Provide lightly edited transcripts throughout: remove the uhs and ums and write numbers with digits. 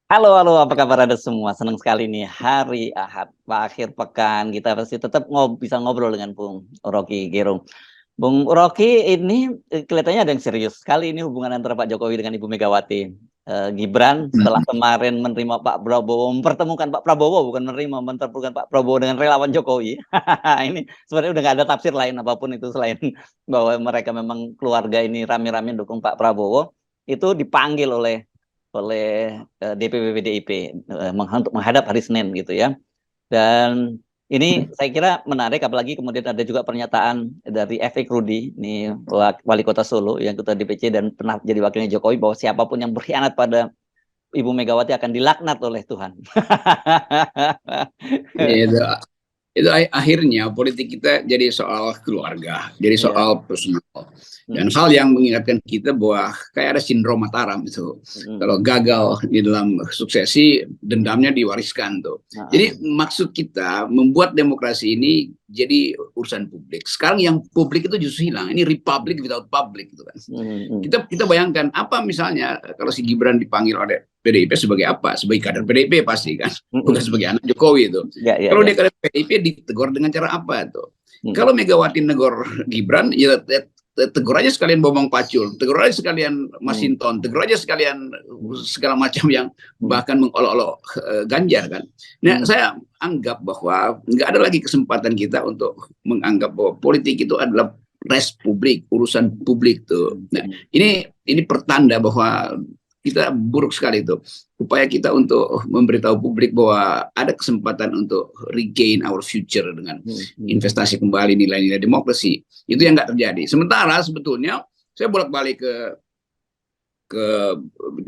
Halo, halo, apa kabar Anda semua? Senang sekali nih hari Ahad, akhir pekan kita pasti tetap bisa ngobrol dengan Bung Rocky Gerung. Bung Rocky ini kelihatannya ada yang serius sekali ini hubungan antara Pak Jokowi dengan Ibu Megawati. Gibran setelah kemarin menerima Pak Prabowo, mempertemukan Pak Prabowo, bukan menerima, mempertemukan Pak Prabowo dengan relawan Jokowi. Ini sebenarnya udah nggak ada tafsir lain apapun itu selain bahwa mereka memang keluarga ini rame-rame dukung Pak Prabowo. Itu dipanggil oleh DPP PDIP untuk menghadap hari Senin gitu ya. Dan ini saya kira menarik, apalagi kemudian ada juga pernyataan dari Efik Rudi, ini wali kota Solo yang ketua DPC dan pernah jadi wakilnya Jokowi, bahwa siapapun yang berkhianat pada Ibu Megawati akan dilaknat oleh Tuhan. Itu, itu akhirnya politik kita jadi soal keluarga, jadi Ya. soal personal. Dan hal yang mengingatkan kita bahwa kayak ada sindrom Mataram itu. Kalau gagal di dalam suksesi, dendamnya diwariskan tuh. Jadi maksud kita membuat demokrasi ini jadi urusan publik. Sekarang yang publik itu justru hilang. Ini republic without public gitu kan. Kita bayangkan apa misalnya kalau si Gibran dipanggil oleh PDIP sebagai apa? Sebagai kader PDIP pasti kan, bukan sebagai anak Jokowi itu. Ya, ya, Kalau ya. dia kader PDIP ditegur dengan cara apa tuh? Kalau Megawati negor Gibran, ya tegur aja sekalian Bambang Pacul, tegur aja sekalian Masinton, tegur aja sekalian segala macam yang bahkan mengolok-olok Ganjar kan. Nah, saya anggap bahwa nggak ada lagi kesempatan kita untuk menganggap bahwa politik itu adalah res publik, urusan publik tuh. Nah, ini pertanda bahwa kita buruk sekali itu. Upaya kita untuk memberitahu publik bahwa ada kesempatan untuk regain our future dengan investasi kembali nilai-nilai demokrasi. Itu yang nggak terjadi. Sementara sebetulnya saya bolak-balik ke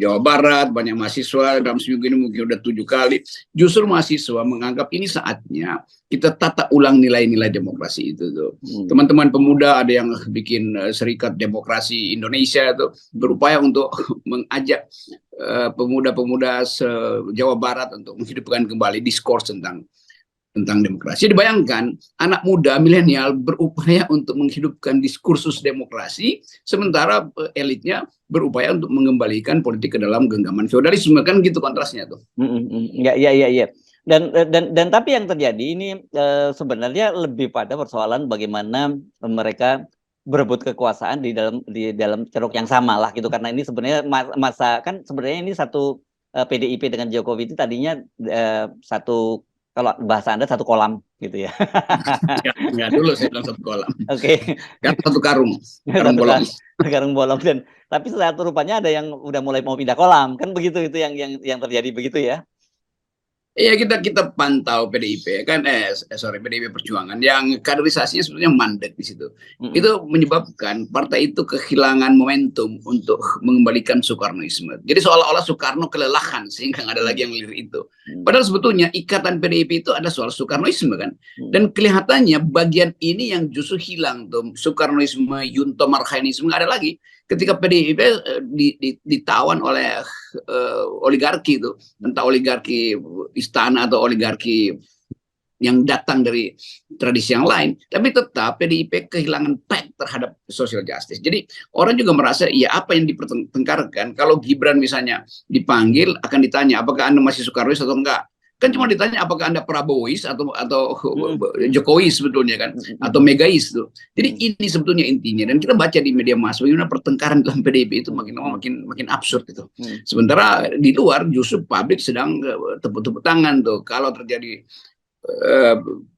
Jawa Barat, banyak mahasiswa dalam seminggu ini mungkin udah 7 kali. Justru mahasiswa menganggap ini saatnya kita tata ulang nilai-nilai demokrasi itu tuh. Teman-teman pemuda ada yang bikin Serikat Demokrasi Indonesia itu berupaya untuk mengajak pemuda-pemuda se-Jawa Barat untuk menghidupkan kembali diskurs tentang demokrasi. Jadi bayangkan anak muda milenial berupaya untuk menghidupkan diskursus demokrasi, sementara elitnya berupaya untuk mengembalikan politik ke dalam genggaman feodalisme, kan gitu kontrasnya tuh. Ya, ya, ya, ya. Dan tapi yang terjadi ini sebenarnya lebih pada persoalan bagaimana mereka berebut kekuasaan di dalam ceruk yang sama lah gitu, karena ini sebenarnya masa kan sebenarnya ini satu PDIP dengan Jokowi itu tadinya satu, kalau bahasa Anda, satu kolam gitu ya. Ya, dulu saya bilang satu kolam. Oke. Sekarang satu karung Satu bolong. karung bolong, dan tapi satu rupanya ada yang udah mulai mau pindah kolam kan, begitu itu yang terjadi begitu ya. Iya, kita pantau PDIP kan sorry, PDIP Perjuangan yang kaderisasinya sebenarnya mandek di situ. Itu menyebabkan partai itu kehilangan momentum untuk mengembalikan Soekarnoisme. Jadi seolah-olah Soekarno kelelahan sehingga nggak ada lagi yang lirik itu. Padahal sebetulnya ikatan PDIP itu ada soal Soekarnoisme kan. Dan kelihatannya bagian ini yang justru hilang tuh. Soekarnoisme, Yunto Marhainisme nggak ada lagi. Ketika PDIP ditawan oleh oligarki itu, entah oligarki istana atau oligarki yang datang dari tradisi yang lain, tapi tetap PDIP kehilangan pek terhadap social justice. Jadi orang juga merasa, ya apa yang dipertengkarkan, kalau Gibran misalnya dipanggil akan ditanya apakah Anda masih Soekarnois atau enggak. Kan cuma ditanya apakah Anda Prabowois atau Jokowi sebetulnya kan, atau Megais tuh. Jadi ini sebetulnya intinya, dan kita baca di media massa bagaimana pertengkaran dalam PDIP itu makin absurd itu. Sementara di luar justru publik sedang tepuk-tepuk tangan tuh kalau terjadi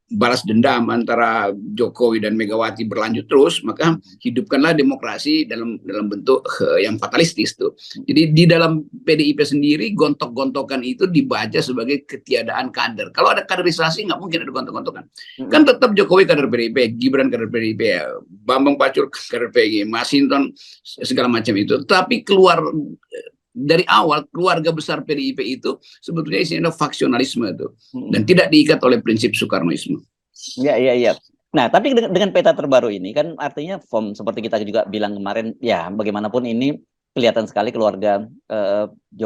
balas dendam antara Jokowi dan Megawati berlanjut terus, maka hidupkanlah demokrasi dalam bentuk yang fatalistis tuh. Jadi di dalam PDIP sendiri gontok-gontokan itu dibaca sebagai ketiadaan kader. Kalau ada kaderisasi nggak mungkin ada gontok-gontokan. Kan tetap Jokowi kader PDIP, Gibran kader PDIP, Bambang Pacul kader PDIP, Masinton segala macam itu. Tapi keluar dari awal keluarga besar PDIP itu sebetulnya isinya faksionalisme itu dan tidak diikat oleh prinsip Soekarnoisme. Ya, ya, ya. Nah, tapi dengan peta terbaru ini kan artinya seperti kita juga bilang kemarin, ya bagaimanapun ini kelihatan sekali keluarga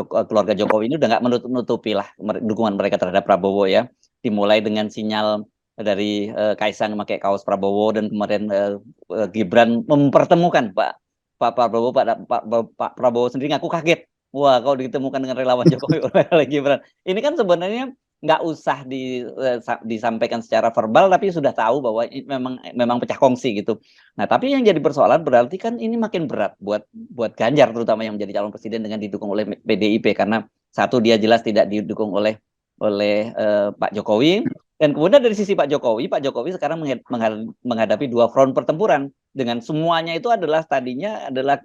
keluarga Jokowi ini udah nggak menutupi lah dukungan mereka terhadap Prabowo ya. Dimulai dengan sinyal dari Kaisang memakai kaos Prabowo, dan kemarin Gibran mempertemukan Pak Prabowo, Pak Prabowo sendiri ngaku kaget wah kalau ditemukan dengan relawan Jokowi oleh Gibran. Ini kan sebenarnya nggak usah disampaikan secara verbal, tapi sudah tahu bahwa memang pecah kongsi gitu. Nah, tapi yang jadi persoalan berarti kan ini makin berat buat Ganjar terutama yang menjadi calon presiden dengan didukung oleh PDIP, karena satu dia jelas tidak didukung oleh Pak Jokowi, dan kemudian dari sisi Pak Jokowi sekarang menghadapi dua front pertempuran dengan semuanya itu adalah tadinya adalah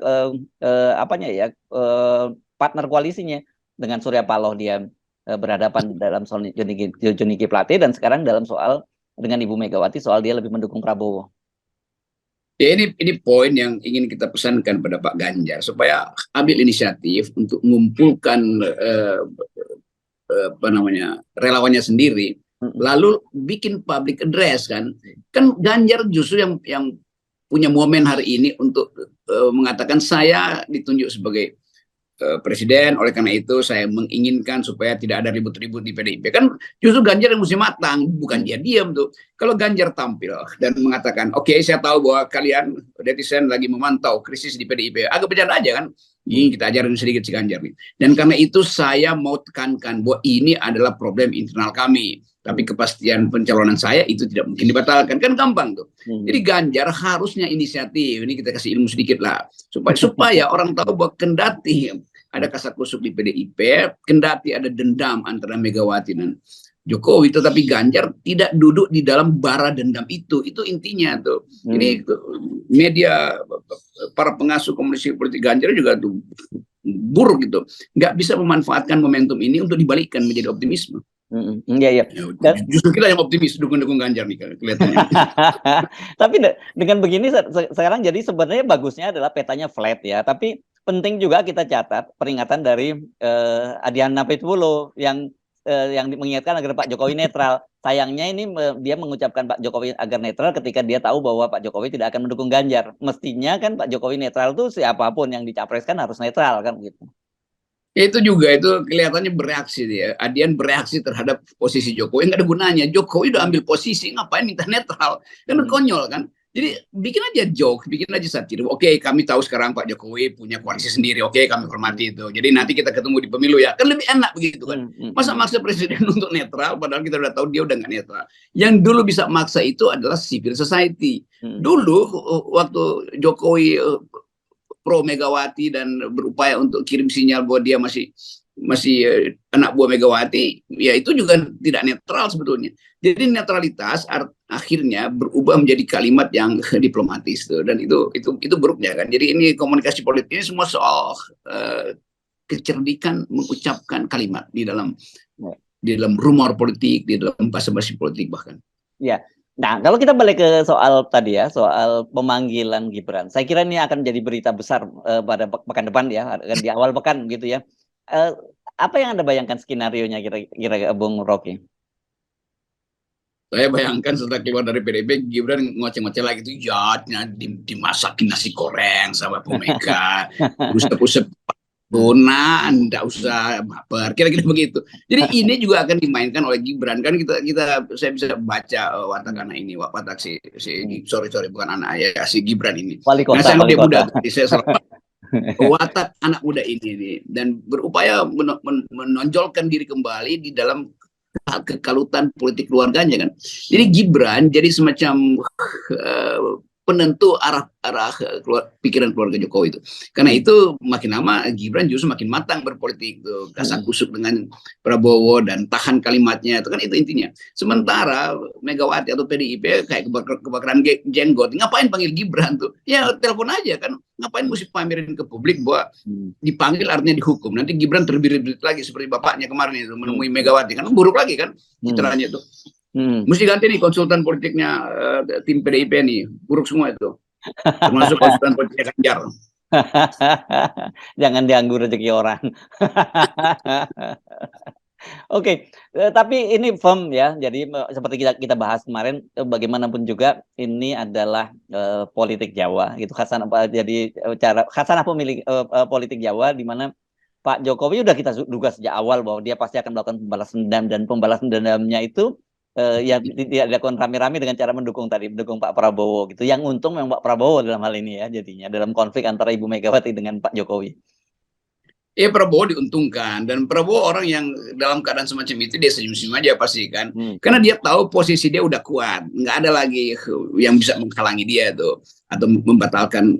partner koalisinya. Dengan Surya Paloh dia berhadapan dalam soal Johnny G. Plate, dan sekarang dalam soal dengan Ibu Megawati soal dia lebih mendukung Prabowo. Ya, ini poin yang ingin kita pesankan pada Pak Ganjar supaya ambil inisiatif untuk mengumpulkan relawannya sendiri, lalu bikin public address kan Ganjar justru yang punya momen hari ini untuk mengatakan saya ditunjuk sebagai presiden, oleh karena itu saya menginginkan supaya tidak ada ribut-ribut di PDIP. Kan justru Ganjar yang mesti matang, bukan dia diam tuh. Kalau Ganjar tampil dan mengatakan, oke, saya tahu bahwa kalian netizen lagi memantau krisis di PDIP, agak bercanda aja kan. Ini kita ajarin sedikit si Ganjar nih. Dan karena itu saya mau tekankan bahwa ini adalah problem internal kami. Tapi kepastian pencalonan saya itu tidak mungkin dibatalkan. Kan gampang tuh. Jadi Ganjar harusnya inisiatif. Ini kita kasih ilmu sedikit lah. Supaya orang tahu bahwa kendati ada kasakusuk di PDIP, kendati ada dendam antara Megawati dan Jokowi, tetapi Ganjar tidak duduk di dalam bara dendam itu intinya tuh. Ini media, para pengasuh komunikasi politik Ganjar juga tuh buruk gitu, nggak bisa memanfaatkan momentum ini untuk dibalikkan menjadi optimisme. Iya. Justru kita yang optimis dukung Ganjar nih kelihatannya. Tapi dengan begini sekarang jadi sebenarnya bagusnya adalah petanya flat ya, tapi penting juga kita catat peringatan dari Adiana Pitbulo yang mengingatkan agar Pak Jokowi netral. Sayangnya ini dia mengucapkan Pak Jokowi agar netral ketika dia tahu bahwa Pak Jokowi tidak akan mendukung Ganjar. Mestinya kan Pak Jokowi netral tuh siapapun yang dicapreskan harus netral kan gitu. Itu juga itu kelihatannya bereaksi dia. Adian bereaksi terhadap posisi Jokowi, nggak ada gunanya. Jokowi udah ambil posisi, ngapain minta netral? Kan konyol kan. Jadi bikin aja joke, bikin aja satir. Oke, kami tahu sekarang Pak Jokowi punya koalisi sendiri. Oke, kami hormati itu. Jadi nanti kita ketemu di pemilu ya. Kan lebih enak begitu kan. Masa maksa presiden untuk netral, padahal kita udah tahu dia udah nggak netral. Yang dulu bisa maksa itu adalah civil society. Dulu waktu Jokowi pro Megawati dan berupaya untuk kirim sinyal bahwa dia masih anak buah Megawati, ya itu juga tidak netral sebetulnya. Jadi netralitas akhirnya berubah menjadi kalimat yang diplomatis tuh, dan itu buruknya kan. Jadi ini komunikasi politik ini semua soal kecerdikan mengucapkan kalimat di dalam rumor politik, di dalam basa-basi politik bahkan. Ya. Nah, kalau kita balik ke soal tadi ya, soal pemanggilan Gibran, saya kira ini akan jadi berita besar pada pekan depan ya, di awal pekan gitu ya. Apa yang Anda bayangkan skenario-nya kira-kira Bung Rocky? Saya bayangkan setelah keluar dari PDIP, Gibran ngoceh-ngoceh lagi tuh, ya dimasakin nasi goreng sama Bu Mega, usap-usap Bona, enggak usah baper, kira-kira begitu. Jadi ini juga akan dimainkan oleh Gibran kan. Saya bisa baca watak anak ini, watak sorry bukan anak ya, si Gibran ini. Wali kota, saya dia muda, saya watak anak muda ini dan berupaya menonjolkan diri kembali di dalam kekalutan politik keluarganya kan. Jadi Gibran jadi semacam penentu arah pikiran keluarga Jokowi itu. Karena itu makin lama Gibran justru makin matang berpolitik tuh, kasak-kusuk dengan Prabowo dan tahan kalimatnya itu kan, itu intinya. Sementara Megawati atau PDIP kayak kebakaran jenggot, ngapain panggil Gibran tuh? Ya telepon aja kan. Ngapain mesti pamerin ke publik bahwa dipanggil artinya dihukum. Nanti Gibran terbirit-birit lagi seperti bapaknya kemarin itu menemui Megawati kan, buruk lagi kan citranya itu. Mesti ganti nih konsultan politiknya tim PDIP nih, buruk semua itu, termasuk konsultan politiknya Ganjar. Jangan dianggur rezeki orang. Oke, tapi ini firm ya. Jadi seperti kita bahas kemarin, bagaimanapun juga ini adalah politik Jawa gitu. Jadi khasanah pemilik politik Jawa, di mana Pak Jokowi udah kita duga sejak awal bahwa dia pasti akan melakukan pembalasan dendam, dan pembalasan dendamnya itu ya dilakukan rame-rame dengan cara mendukung Pak Prabowo gitu. Yang untung memang Pak Prabowo dalam hal ini ya, jadinya dalam konflik antara Ibu Megawati dengan Pak Jokowi. Prabowo diuntungkan, dan Prabowo orang yang dalam keadaan semacam itu dia senyum-senyum aja pasti kan, karena dia tahu posisi dia udah kuat, nggak ada lagi yang bisa menghalangi dia tuh atau membatalkan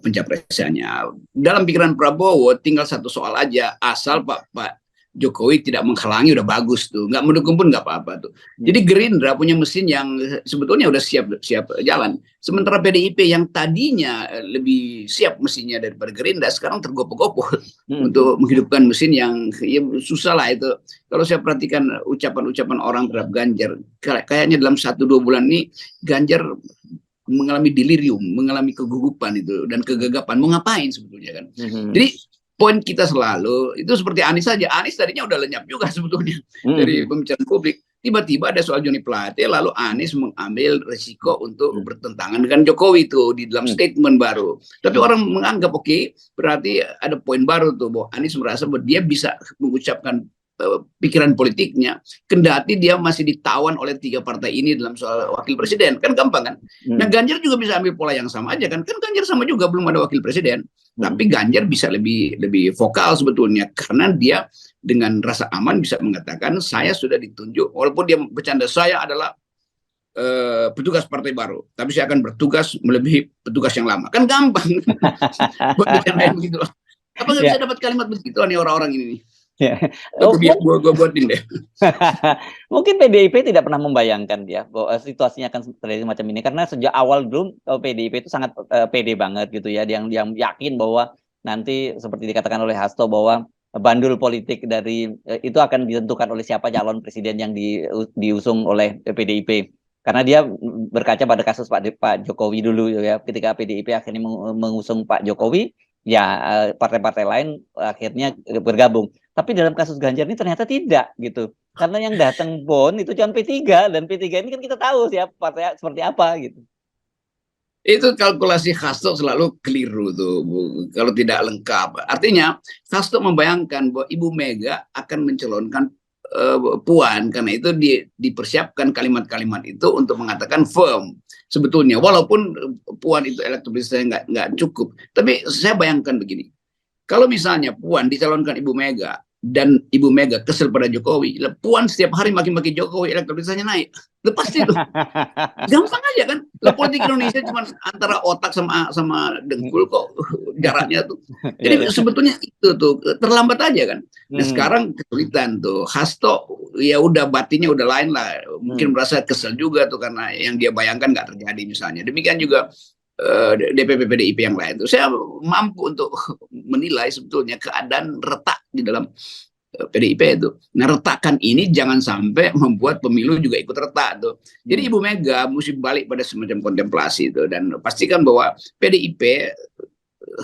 pencapresannya. Dalam pikiran Prabowo tinggal satu soal aja, asal Pak Jokowi tidak menghalangi udah bagus tuh, nggak mendukung pun nggak apa-apa tuh. Jadi Gerindra punya mesin yang sebetulnya udah siap jalan. Sementara PDIP yang tadinya lebih siap mesinnya daripada Gerindra sekarang tergopoh-gopoh untuk menghidupkan mesin yang ya susah lah itu. Kalau saya perhatikan ucapan-ucapan orang terhadap Ganjar, kayaknya dalam 1-2 bulan ini Ganjar mengalami delirium, mengalami kegugupan itu dan kegagapan. Mau ngapain sebetulnya kan? Jadi poin kita selalu itu seperti Anies saja. Anies tadinya udah lenyap juga sebetulnya dari pembicaraan publik. Tiba-tiba ada soal Joni Plate, lalu Anies mengambil resiko untuk bertentangan dengan Jokowi itu di dalam statement baru. Tapi orang menganggap oke, berarti ada poin baru tuh bahwa Anies merasa bahwa dia bisa mengucapkan pikiran politiknya, kendati dia masih ditawan oleh 3 partai ini dalam soal wakil presiden, kan gampang kan? Nah Ganjar juga bisa ambil pola yang sama aja kan Ganjar sama juga belum ada wakil presiden, tapi Ganjar bisa lebih vokal sebetulnya karena dia dengan rasa aman bisa mengatakan saya sudah ditunjuk, walaupun dia bercanda saya adalah petugas partai baru, tapi saya akan bertugas melebihi petugas yang lama, kan gampang. Buat bercanda begitu. Apa nggak bisa dapat kalimat begitu nih orang-orang ini? Gue buatin deh. Mungkin PDIP tidak pernah membayangkan ya bahwa situasinya akan terjadi macam ini karena sejak awal dulu PDIP itu sangat pede banget gitu ya, yang yakin bahwa nanti seperti dikatakan oleh Hasto bahwa bandul politik dari itu akan ditentukan oleh siapa calon presiden yang diusung oleh PDIP. Karena dia berkaca pada kasus Pak Jokowi dulu ya, ketika PDIP akhirnya mengusung Pak Jokowi, ya partai-partai lain akhirnya bergabung. Tapi dalam kasus Ganjar ini ternyata tidak gitu. Karena yang datang pun itu cuma P3, dan P3 ini kan kita tahu siapa partai seperti apa gitu. Itu kalkulasi Hasto selalu keliru tuh, kalau tidak lengkap. Artinya Hasto membayangkan bahwa Ibu Mega akan mencalonkan Puan, karena itu dipersiapkan kalimat-kalimat itu untuk mengatakan firm sebetulnya, walaupun Puan itu elektabilitasnya nggak cukup. Tapi saya bayangkan begini, kalau misalnya Puan dicalonkan Ibu Mega dan Ibu Mega kesel pada Jokowi, Puan setiap hari maki-maki Jokowi, elektabilitasnya naik. Lepas itu gampang aja kan. Politik Indonesia cuma antara otak sama dengkul kok jaraknya tuh. Jadi sebetulnya itu tuh terlambat aja kan. Nah sekarang kesulitan tuh. Hasto ya udah batinnya udah lain lah. Mungkin merasa kesel juga tuh karena yang dia bayangkan nggak terjadi misalnya. Demikian juga DPP PDIP yang lain tuh. Saya mampu untuk menilai sebetulnya keadaan retak di dalam PDIP itu. Nah retakan ini jangan sampai membuat pemilu juga ikut retak tuh. Jadi Ibu Mega mesti balik pada semacam kontemplasi itu dan pastikan bahwa PDIP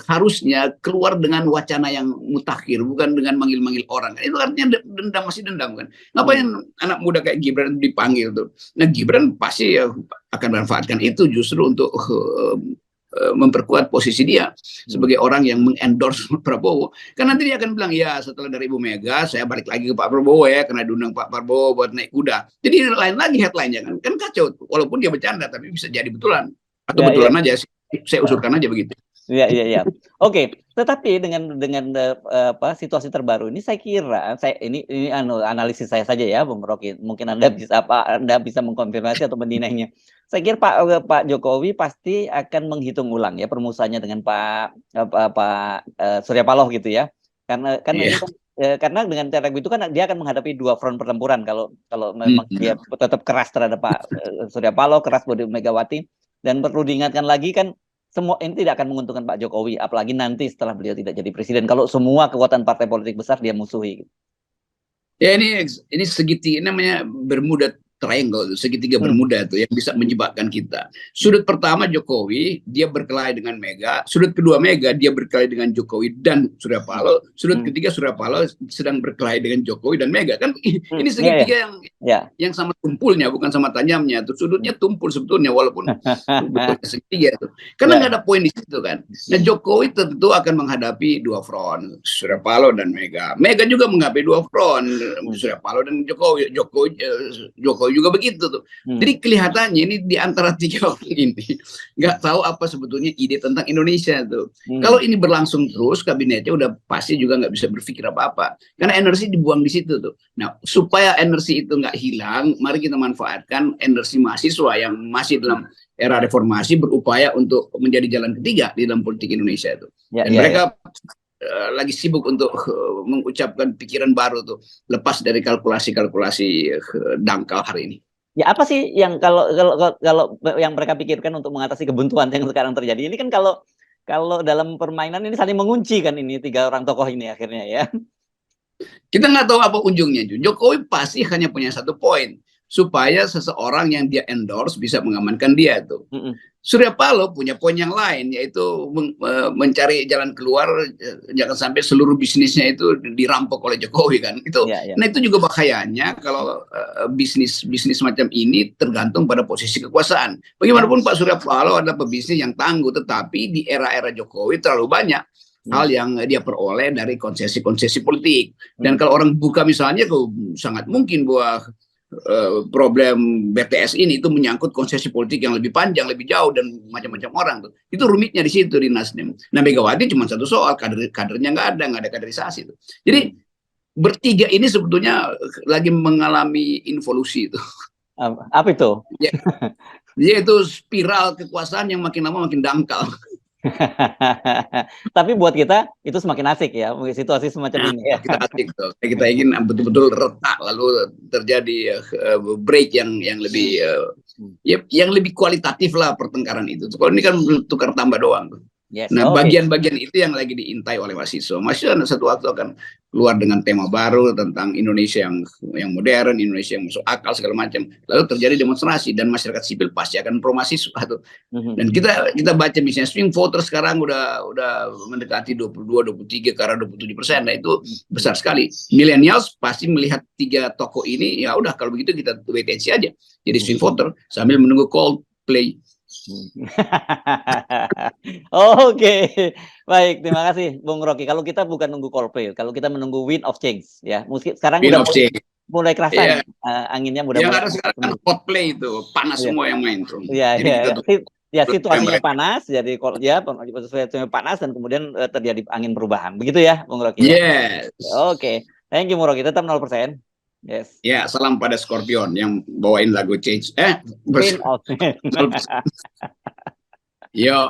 harusnya keluar dengan wacana yang mutakhir, bukan dengan manggil-manggil orang. Itu artinya dendam, masih dendam kan. Ngapain anak muda kayak Gibran dipanggil tuh? Nah Gibran pasti ya akan manfaatkan itu justru untuk memperkuat posisi dia sebagai orang yang mengendorse Prabowo. Karena nanti dia akan bilang, ya setelah dari Ibu Mega, saya balik lagi ke Pak Prabowo ya, karena diundang Pak Prabowo buat naik kuda. Jadi lain lagi headline-nya kan kacau. Walaupun dia bercanda, tapi bisa jadi betulan. Atau betulan aja, saya usulkan aja begitu. Iya. Oke, tetapi dengan situasi terbaru ini saya kira ini analisis saya saja ya, Bung Rocky. Mungkin Anda bisa mengkonfirmasi atau mendinainya. Saya kira Pak Jokowi pasti akan menghitung ulang ya permusuhannya dengan Pak Surya Paloh gitu ya. Karena ini kan, karena dengan cara begitu kan dia akan menghadapi 2 front pertempuran kalau memang dia tetap keras terhadap Pak Surya Paloh, keras buat Megawati, dan perlu diingatkan lagi kan semua ini tidak akan menguntungkan Pak Jokowi, apalagi nanti setelah beliau tidak jadi presiden. Kalau semua kekuatan partai politik besar dia musuhi. Ya ini segitiga, namanya Bermuda Triangle, segitiga Bermuda itu yang bisa menyebabkan kita. Sudut pertama Jokowi, dia berkelahi dengan Mega. Sudut kedua Mega, dia berkelahi dengan Jokowi dan Surya Paloh. Sudut ketiga Surya Paloh sedang berkelahi dengan Jokowi dan Mega. Kan ini segitiga yang sama tumpulnya, bukan sama tajamnya. Tuh sudutnya tumpul sebetulnya, walaupun segitiga itu. Karena nggak ada poin di situ kan. Nah Jokowi tentu akan menghadapi 2 front, Surya Paloh dan Mega. Mega juga menghadapi 2 front, Surya Paloh dan Jokowi. Jokowi juga begitu tuh. Jadi kelihatannya ini di antara tiga orang ini nggak tahu apa sebetulnya ide tentang Indonesia tuh. Kalau ini berlangsung terus, kabinetnya udah pasti juga nggak bisa berpikir apa-apa, karena energi dibuang di situ tuh. Nah, supaya energi itu nggak hilang, mari kita manfaatkan energi mahasiswa yang masih dalam era reformasi berupaya untuk menjadi jalan ketiga di dalam politik Indonesia itu. Dan mereka lagi sibuk untuk mengucapkan pikiran baru tuh, lepas dari kalkulasi-kalkulasi dangkal hari ini. Ya apa sih yang kalau yang mereka pikirkan untuk mengatasi kebuntuan yang sekarang terjadi? Ini kan kalau dalam permainan ini saling mengunci kan, ini tiga orang tokoh ini akhirnya ya. Kita nggak tahu apa ujungnya. Jokowi pasti hanya punya satu poin, supaya seseorang yang dia endorse bisa mengamankan dia tuh. Surya Paloh punya poin yang lain, yaitu mencari jalan keluar, jangan sampai seluruh bisnisnya itu dirampok oleh Jokowi kan. Nah itu juga bahayanya kalau bisnis macam ini tergantung pada posisi kekuasaan. Bagaimanapun Pak Surya Paloh adalah pebisnis yang tangguh, tetapi di era-era Jokowi terlalu banyak hal yang dia peroleh dari konsesi-konsesi politik. Dan kalau orang buka misalnya, sangat mungkin bahwa problem BTS ini itu menyangkut konsesi politik yang lebih panjang, lebih jauh, dan macam-macam orang tuh. Itu rumitnya di situ di Nasdem. Nah, Megawati cuma satu soal, kadernya nggak ada kaderisasi tuh. Jadi bertiga ini sebetulnya lagi mengalami involusi itu. Apa itu? Dia itu spiral kekuasaan yang makin lama makin dangkal. Tapi buat kita itu semakin asik ya, situasi semacam ini ya. Kita asik tuh. Kita ingin betul-betul retak, lalu terjadi break yang lebih yang lebih kualitatif lah pertengkaran itu. Kalau ini kan tukar tambah doang. Nah, bagian-bagian itu yang lagi diintai oleh mahasiswa. Mahasiswa satu waktu akan keluar dengan tema baru tentang Indonesia yang modern, Indonesia yang masuk akal segala macam. Lalu terjadi demonstrasi dan masyarakat sipil pasti akan pro mahasiswa tuh. Dan kita baca misalnya swing voter sekarang udah mendekati 22, 23 ke arah 27%. Nah, itu besar sekali. Millennials pasti melihat tiga tokoh ini, ya udah kalau begitu kita wait and see aja. Jadi swing voter sambil menunggu Coldplay. Oke, baik, terima kasih Bung Rocky. Kalau kita bukan nunggu Coldplay, kalau kita menunggu wind of change ya, musik sekarang udah mulai kerasa anginnya mudah-mudahan. Yang ada sekarang kan Coldplay itu panas semua yang main tuh. Ya situasinya panas, jadi situasinya panas dan kemudian terjadi angin perubahan, begitu ya Bung Rocky? Yes. Oke, thank you Bung Rocky, tetap 0%. Yes. Ya, salam pada Scorpion yang bawain lagu Change. Yo.